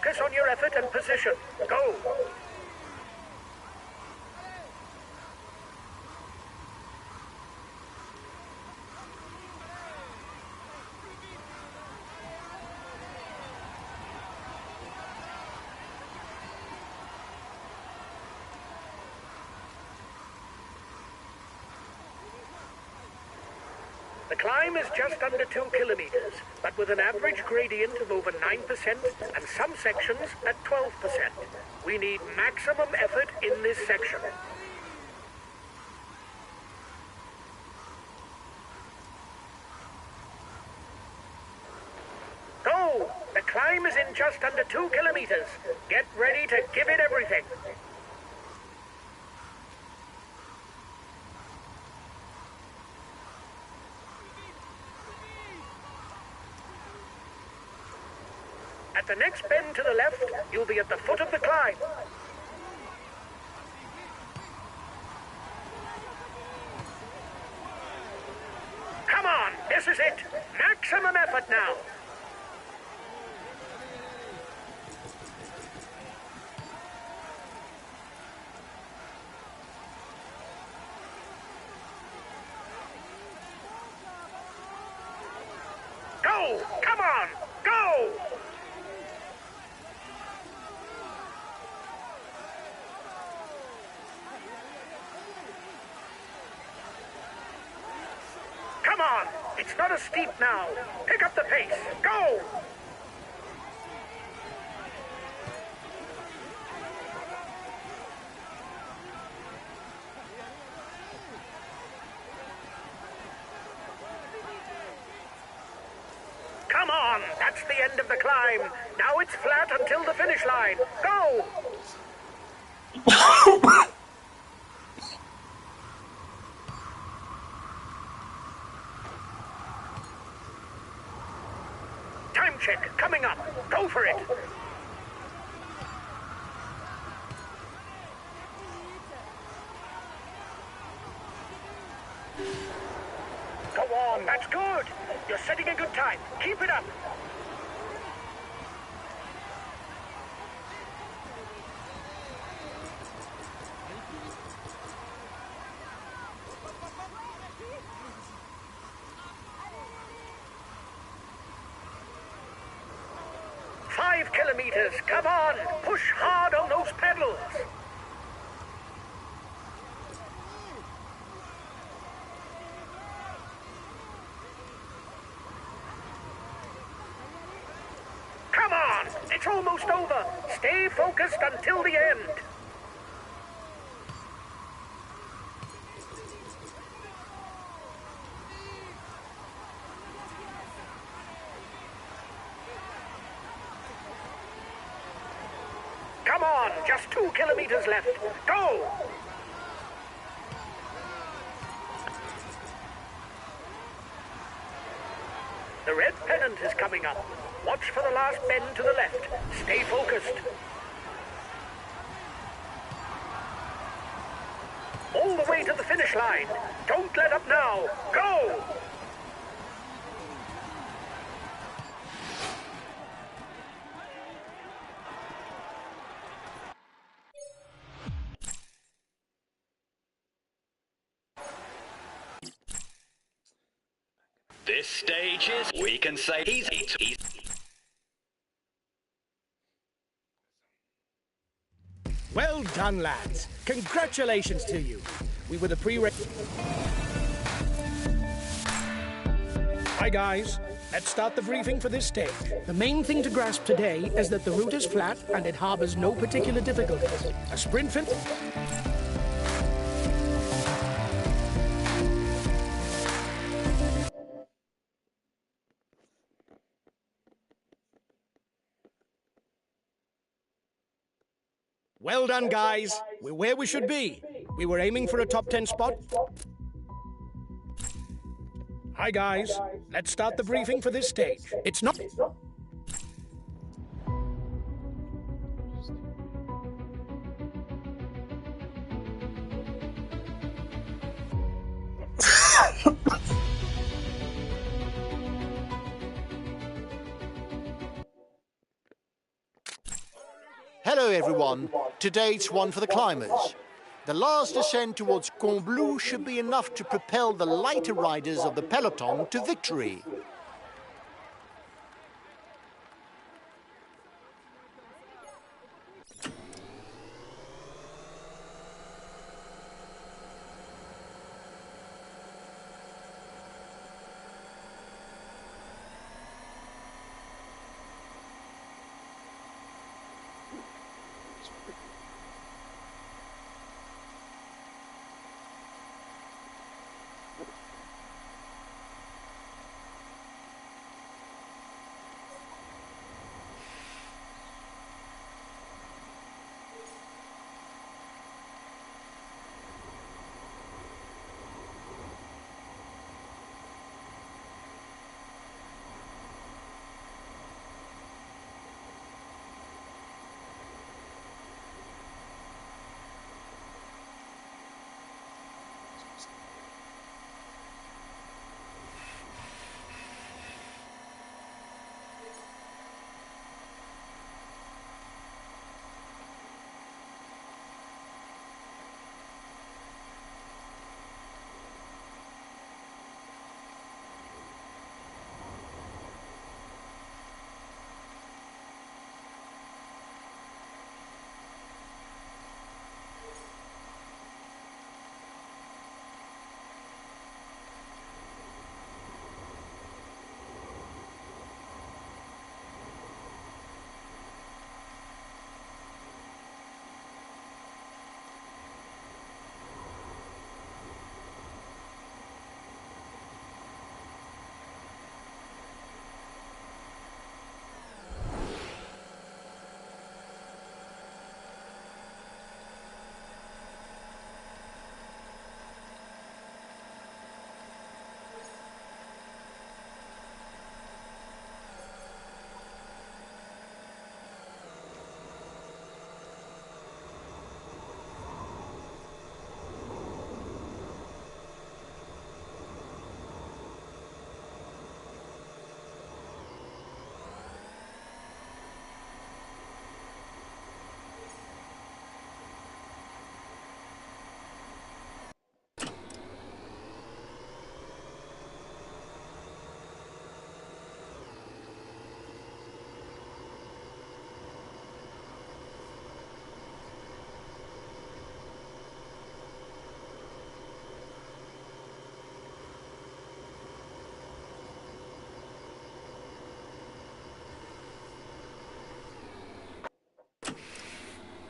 focus on your effort and position. Go! The climb is just under 2 kilometers, but with an average gradient of over 9% and some sections at 12%. We need maximum effort in this section. Go! The climb is in just under 2 kilometers. Get ready to give it everything. At the next bend to the left, you'll be at the foot of the climb. Come on, this is it. Maximum effort now. Go! Come on! Go! Come on! It's not as steep now. Pick up the pace. Go! Come on! That's the end of the climb. Now it's flat until the finish line. Go! Time check coming up. Go for it. Go on, that's good. You're setting a good time. Keep it up. Five kilometers. Come on. Push hard on those pedals. Come on. It's almost over. Stay focused until the end. Come on, just 2 kilometers left. Go! The red pennant is coming up. Watch for the last bend to the left. Stay focused. All the way to the finish line. Don't let up now. Go! This stage is, we can say, easy. Well done, lads. Congratulations to you. We were the pre-race. Hi, guys. Let's start the briefing for this stage. The main thing to grasp today is that the route is flat and it harbors no particular difficulties. A sprint fin... Well done, guys. We're where we should be. We were aiming for a top 10 spot. Hi, guys. Let's start the briefing for this stage. It's not... Hello everyone, today's one for the climbers. The last ascent towards Combloux should be enough to propel the lighter riders of the peloton to victory.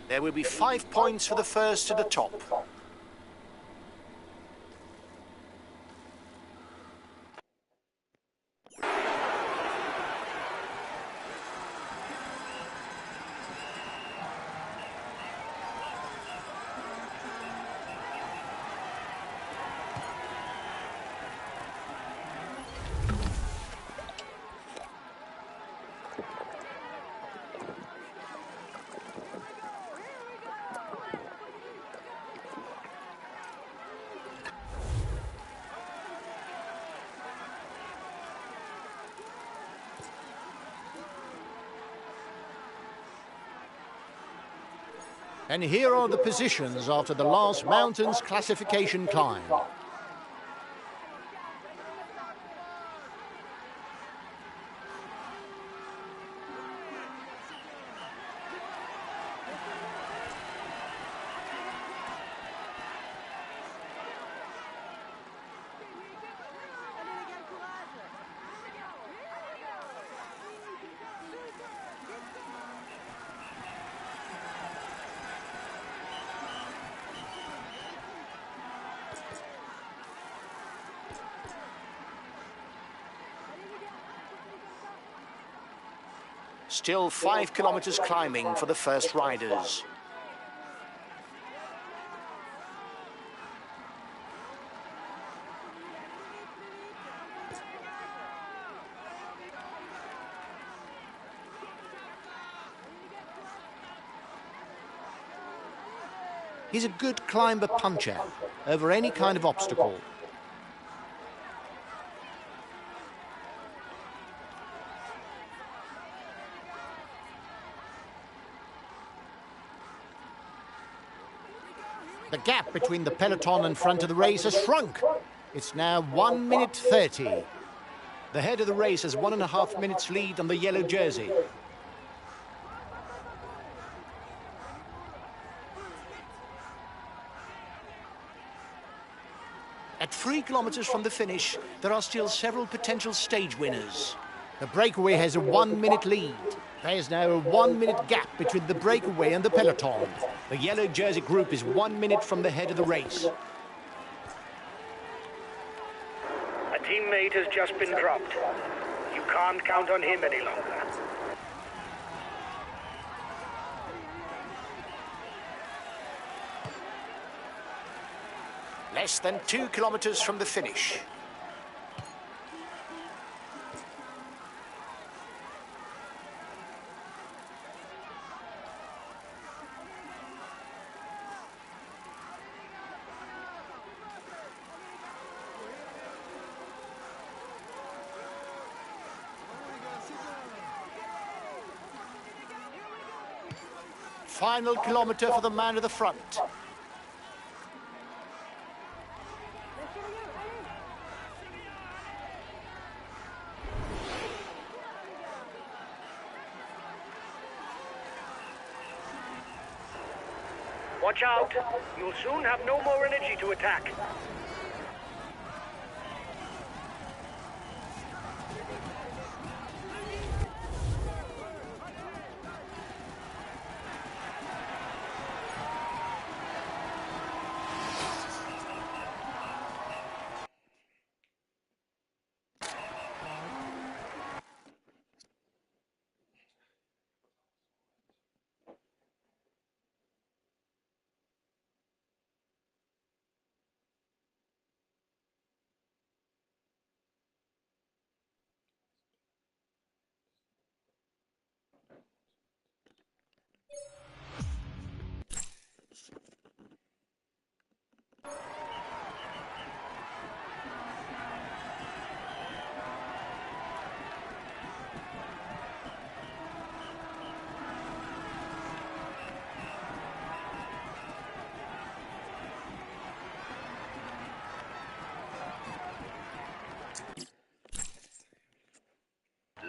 There will be 5 points for the first to the top. And here are the positions after the last mountains classification climb. Still 5 kilometers climbing for the first riders. He's a good climber puncher over any kind of obstacle. The gap between the peloton and front of the race has shrunk. It's now 1 minute 30. The head of the race has 1.5 minutes lead on the yellow jersey. At 3 kilometers from the finish, there are still several potential stage winners. The breakaway has a 1 minute lead. There's now a 1 minute gap between the breakaway and the peloton. The yellow jersey group is 1 minute from the head of the race. A teammate has just been dropped. You can't count on him any longer. Less than 2 kilometers from the finish. Final kilometer for the man at the front. Watch out. You'll soon have no more energy to attack.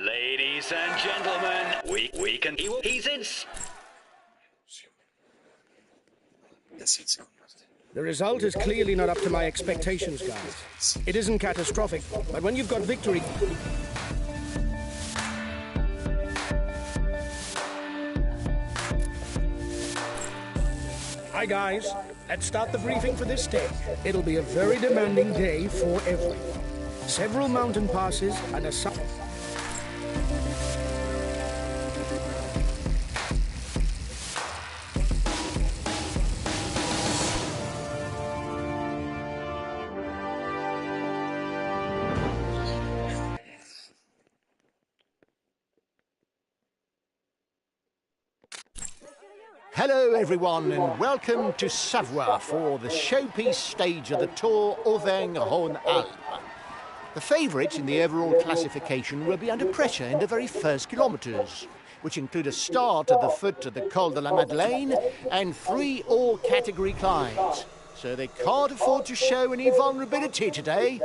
Ladies and gentlemen, he's in. The result is clearly not up to my expectations, guys. It isn't catastrophic, but when you've got victory... Hi, guys. Let's start the briefing for this day. It'll be a very demanding day for everyone. Several mountain passes and a... Hello everyone and welcome to Savoie for the showpiece stage of the Tour Auvergne-Rhône-Alpes. The favourites in the overall classification will be under pressure in the very first kilometres, which include a start at the foot of the Col de la Madeleine and 3 all-category climbs. So they can't afford to show any vulnerability today.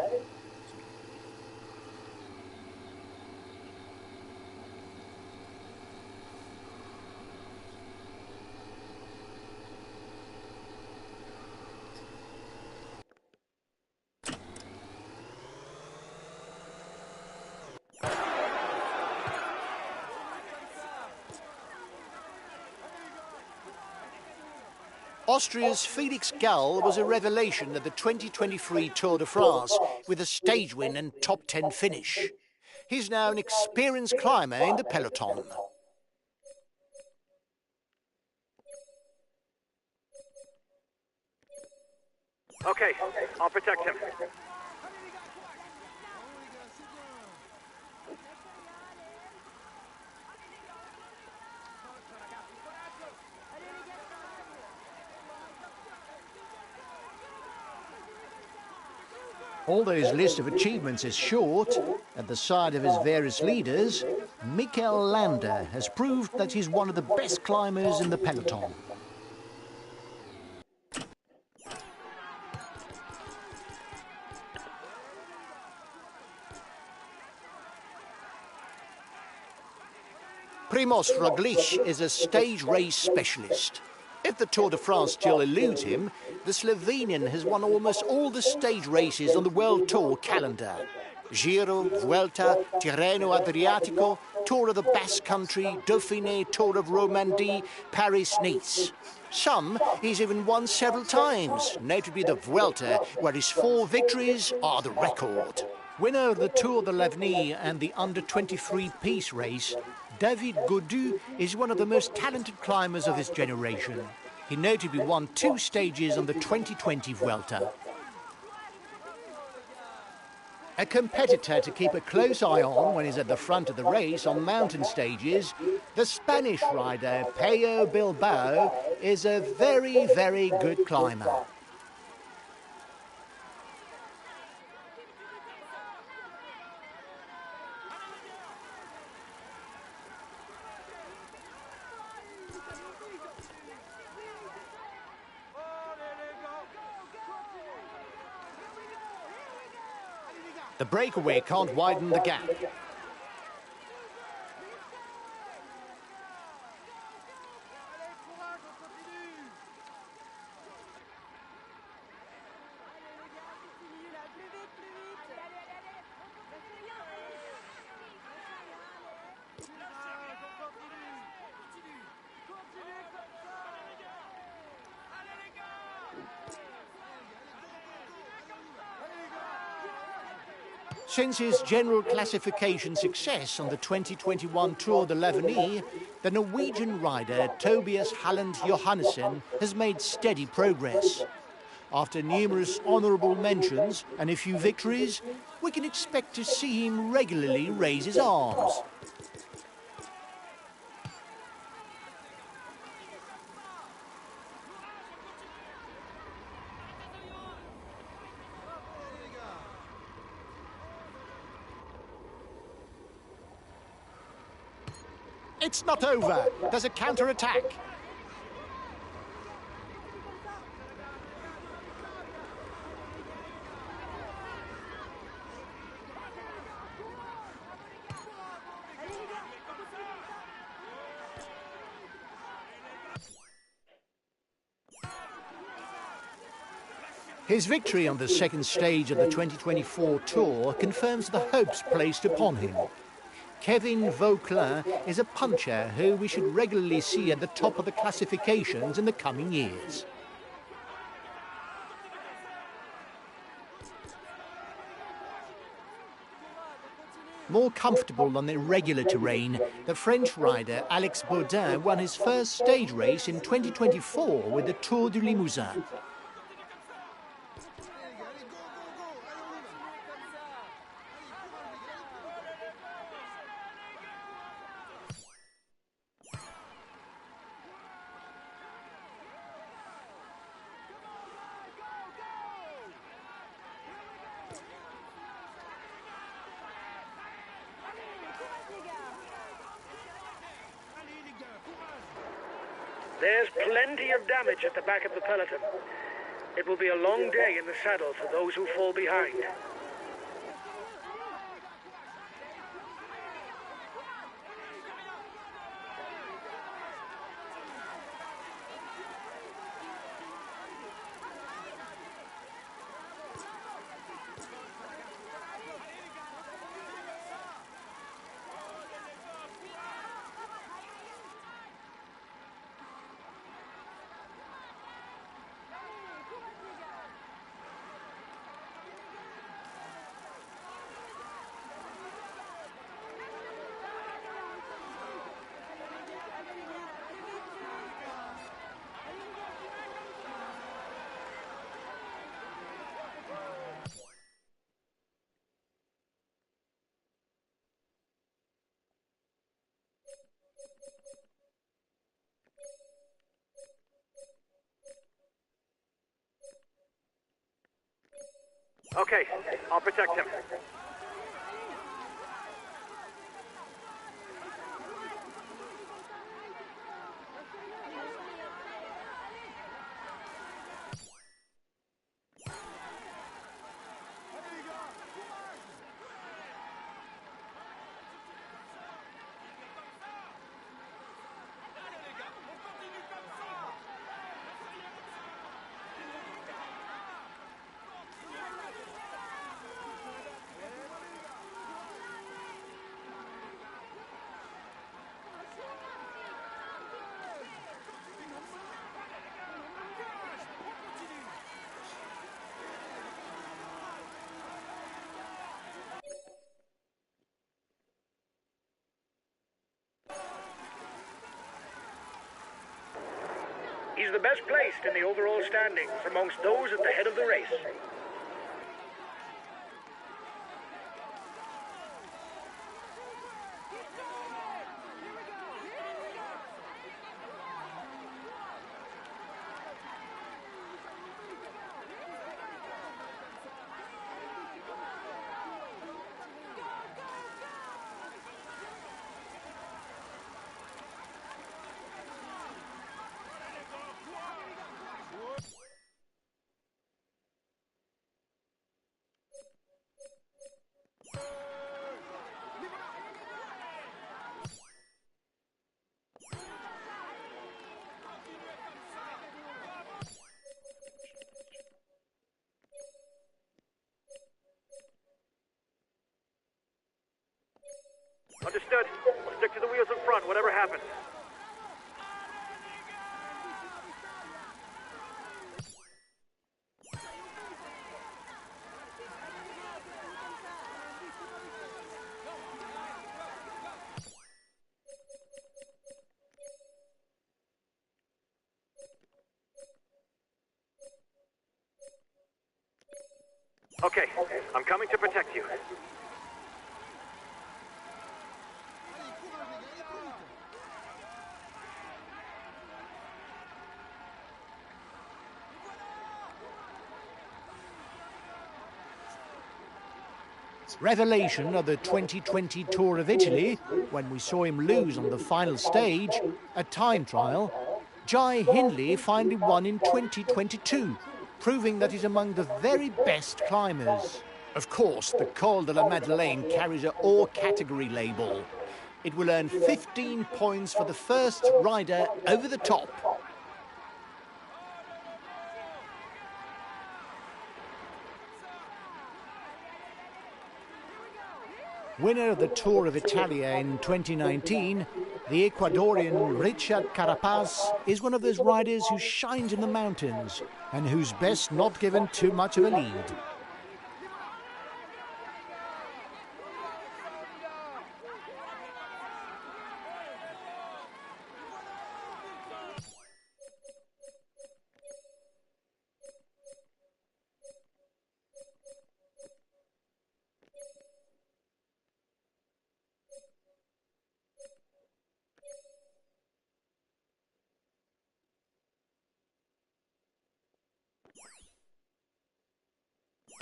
Austria's Felix Gall was a revelation at the 2023 Tour de France with a stage win and top 10 finish. He's now an experienced climber in the peloton. Okay, I'll protect him. Although his list of achievements is short, at the side of his various leaders, Mikel Landa has proved that he's one of the best climbers in the peloton. Primoz Roglic is a stage race specialist. If the Tour de France still eludes him, the Slovenian has won almost all the stage races on the World Tour calendar. Giro, Vuelta, Tirreno Adriatico, Tour of the Basque Country, Dauphiné, Tour of Romandie, Paris-Nice. Some he's even won several times, notably the Vuelta, where his 4 victories are the record. Winner of the Tour de l'Avenir and the under-23 Peace Race, David Gaudu is one of the most talented climbers of his generation. He notably won 2 stages on the 2020 Vuelta. A competitor to keep a close eye on when he's at the front of the race on mountain stages, the Spanish rider Pello Bilbao is a very, very good climber. The breakaway can't widen the gap. Since his general classification success on the 2021 Tour de l'Avenir, the Norwegian rider Tobias Halland Johannessen has made steady progress. After numerous honourable mentions and a few victories, we can expect to see him regularly raise his arms. It's not over. There's a counter-attack. His victory on the second stage of the 2024 Tour confirms the hopes placed upon him. Kevin Vauquelin is a puncher who we should regularly see at the top of the classifications in the coming years. More comfortable on irregular terrain, the French rider Alex Baudin won his first stage race in 2024 with the Tour du Limousin. There's plenty of damage at the back of the peloton. It will be a long day in the saddle for those who fall behind. Okay, I'll protect him. the best placed in the overall standings amongst those at the head of the race. Understood. We'll stick to the wheels in front, whatever happens. Okay, I'm coming to protect you. Revelation of the 2020 Tour of Italy, when we saw him lose on the final stage, a time trial, Jai Hindley finally won in 2022, proving that he's among the very best climbers. Of course, the Col de la Madeleine carries a all-category label. It will earn 15 points for the first rider over the top. Winner of the Tour of Italia in 2019, the Ecuadorian Richard Carapaz is one of those riders who shines in the mountains and who's best not given too much of a lead.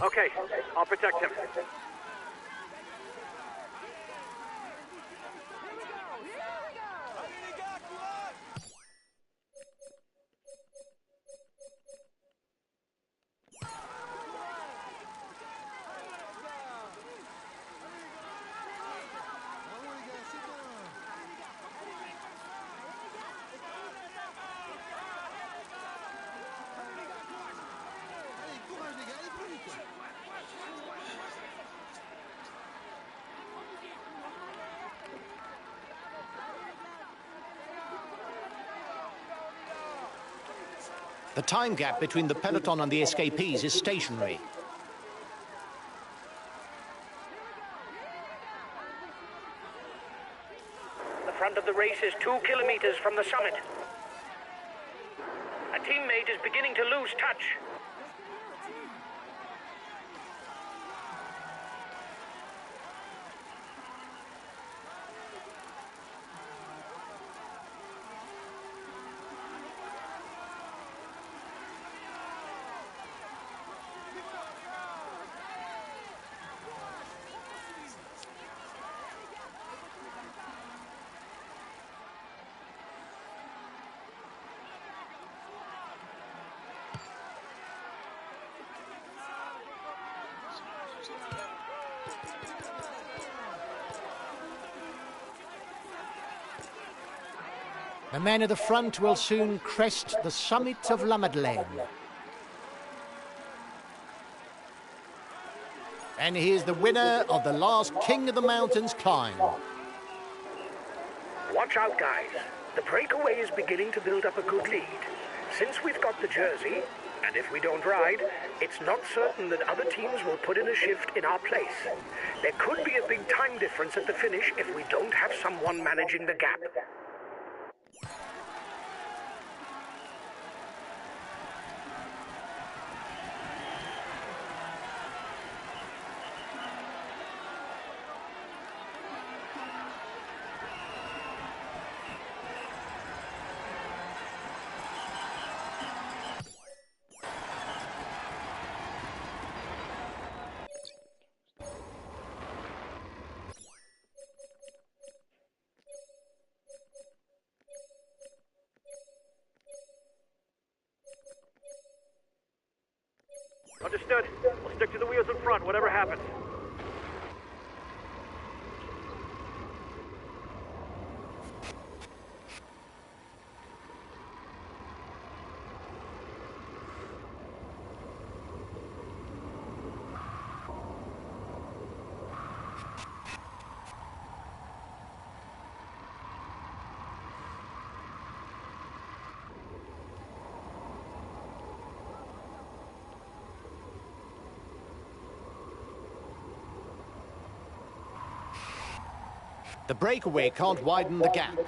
Okay, I'll protect him. The time gap between the peloton and the escapees is stationary. The front of the race is 2 kilometers from the summit. A teammate is beginning to lose touch. The men at the front will soon crest the summit of La Madeleine. And here's the winner of the last King of the Mountains climb. Watch out, guys. The breakaway is beginning to build up a good lead. Since we've got the jersey, and if we don't ride, it's not certain that other teams will put in a shift in our place. There could be a big time difference at the finish if we don't have someone managing the gap. Understood. We'll stick to the wheels in front, whatever happens. The breakaway can't widen the gap.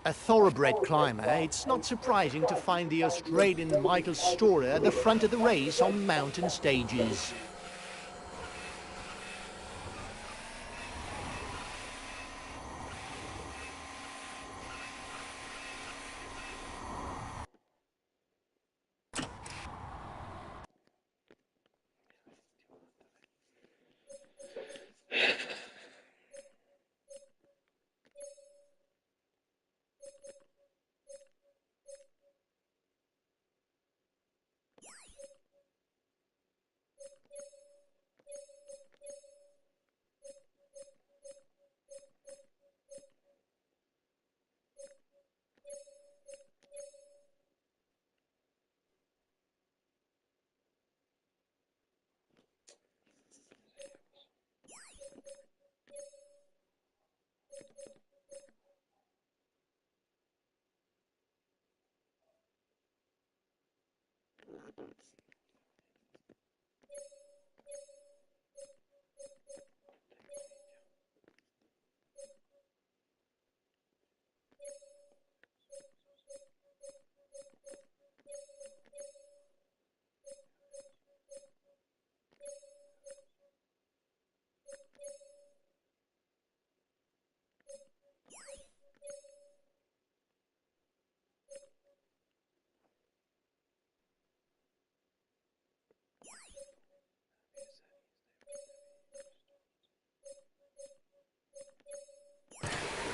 A thoroughbred climber, it's not surprising to find the Australian Michael Storer at the front of the race on mountain stages.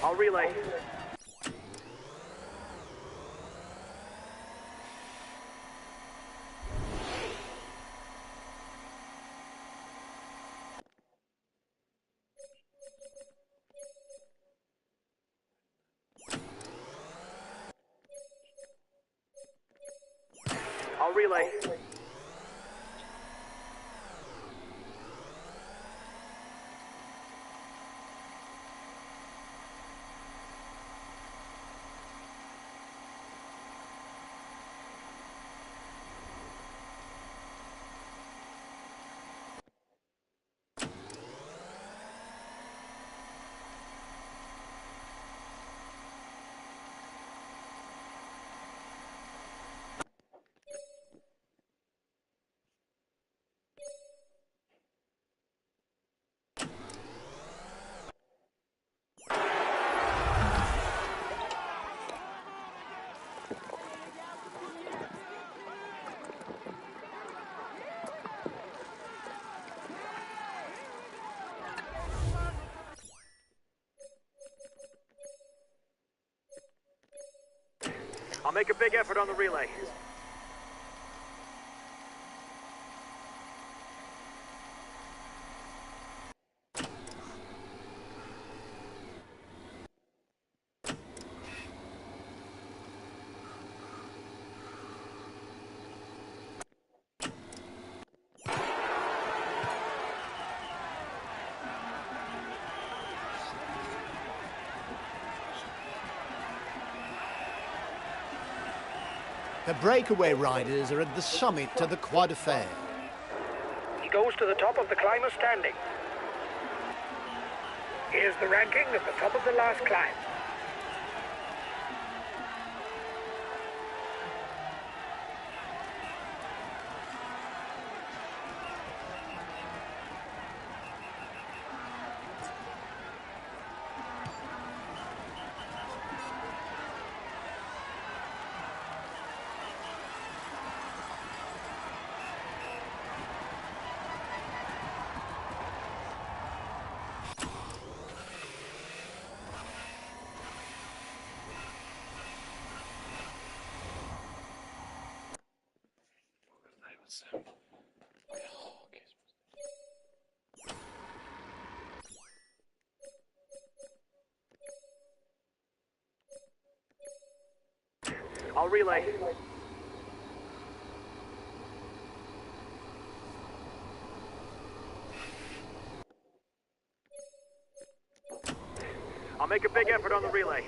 I'll relay. I'll relay. I'll make a big effort on the relay. The breakaway riders are at the summit of the quad affair. He goes to the top of the climber standing. Here's the ranking at the top of the last climb. I'll relay. I'll make a big effort on the relay.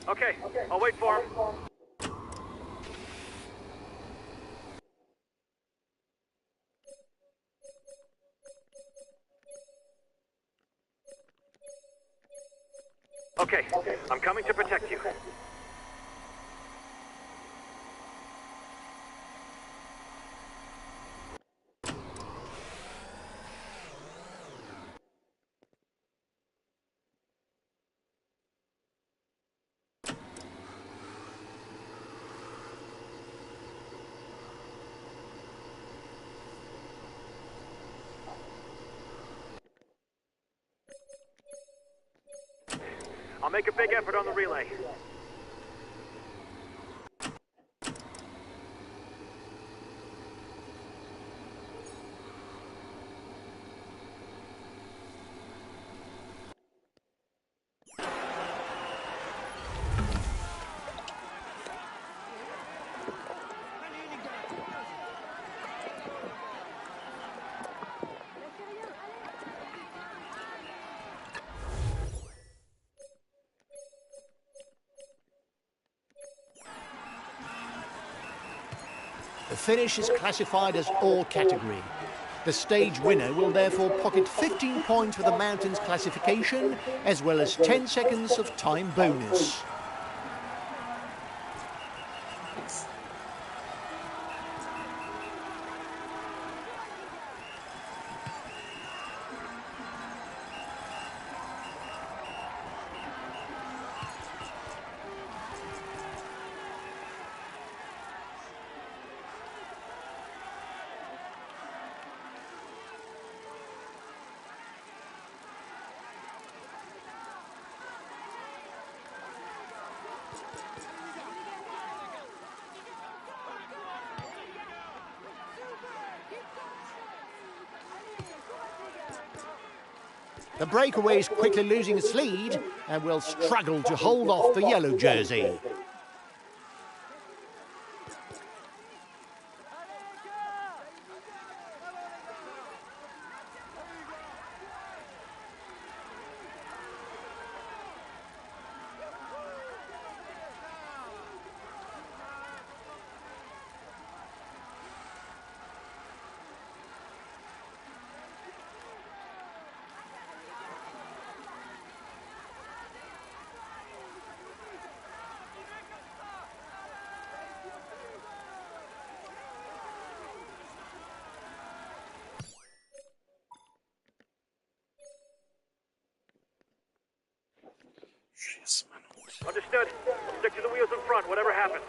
Okay, I'll wait for him. Okay, I'm coming to protect you. I'll make a big effort on the relay. The finish is classified as all category. The stage winner will therefore pocket 15 points for the mountains classification, as well as 10 seconds of time bonus. The breakaway is quickly losing its lead and will struggle to hold off the yellow jersey. Understood. Stick to the wheels in front, whatever happens.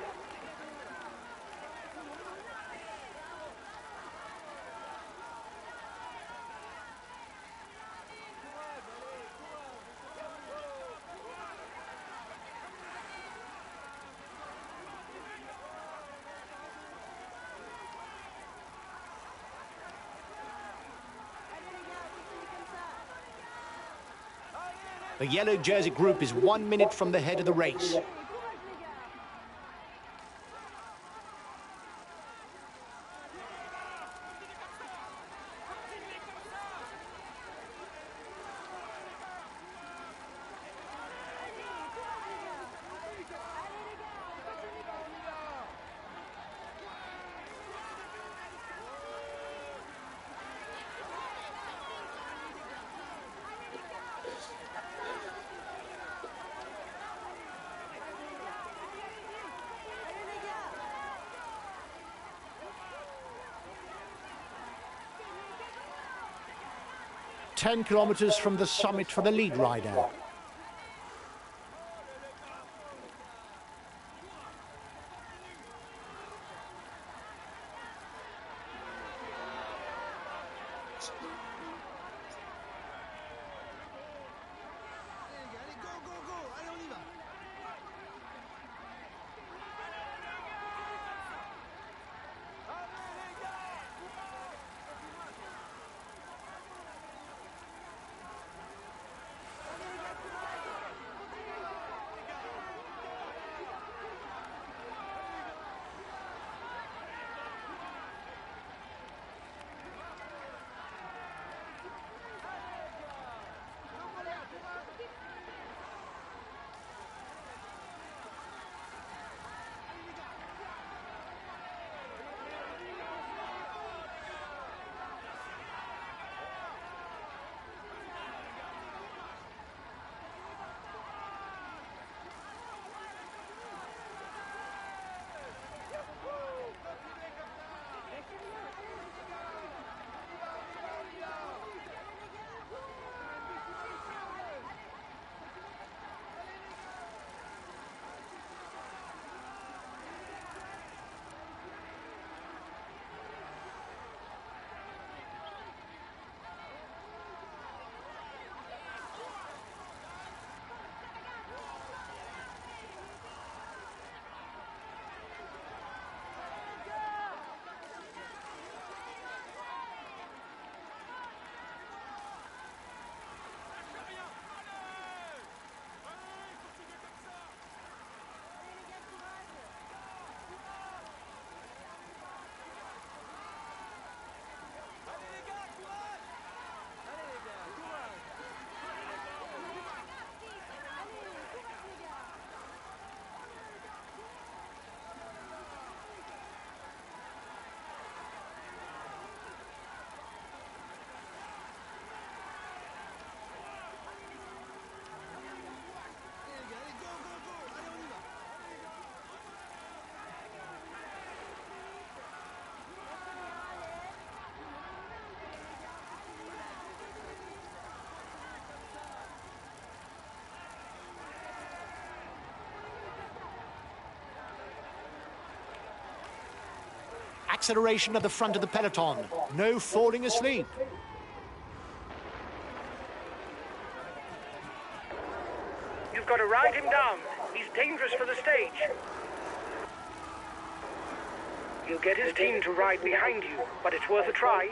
The yellow jersey group is 1 minute from the head of the race. 10 kilometres from the summit for the lead rider. Acceleration at the front of the peloton. No falling asleep. You've got to ride him down. He's dangerous for the stage. You'll get his team to ride behind you, but it's worth a try.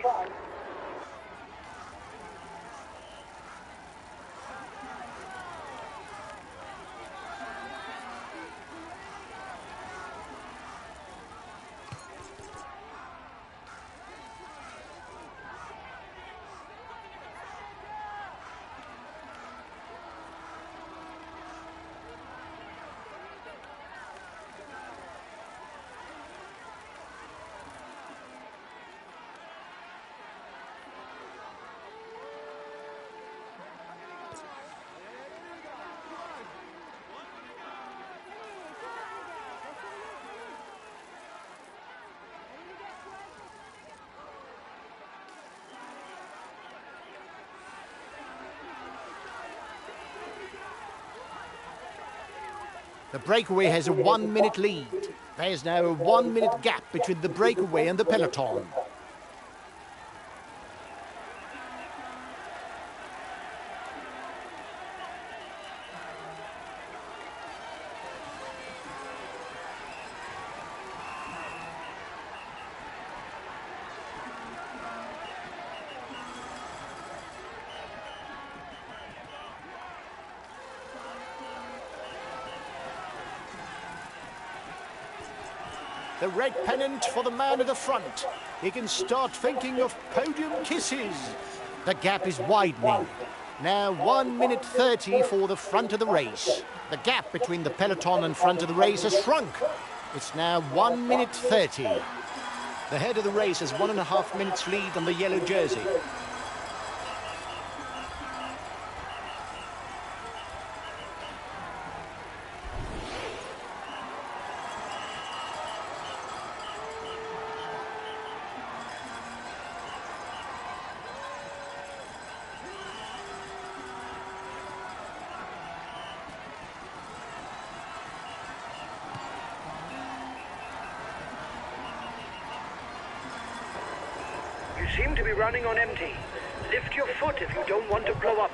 The breakaway has a 1 minute lead. There's now a 1 minute gap between the breakaway and the peloton. The red pennant for the man at the front. He can start thinking of podium kisses. The gap is widening. Now 1 minute 30 for the front of the race. The gap between the peloton and front of the race has shrunk. It's now 1 minute 30. The head of the race has 1.5 minutes lead on the yellow jersey. seem to be running on empty. Lift your foot if you don't want to blow up.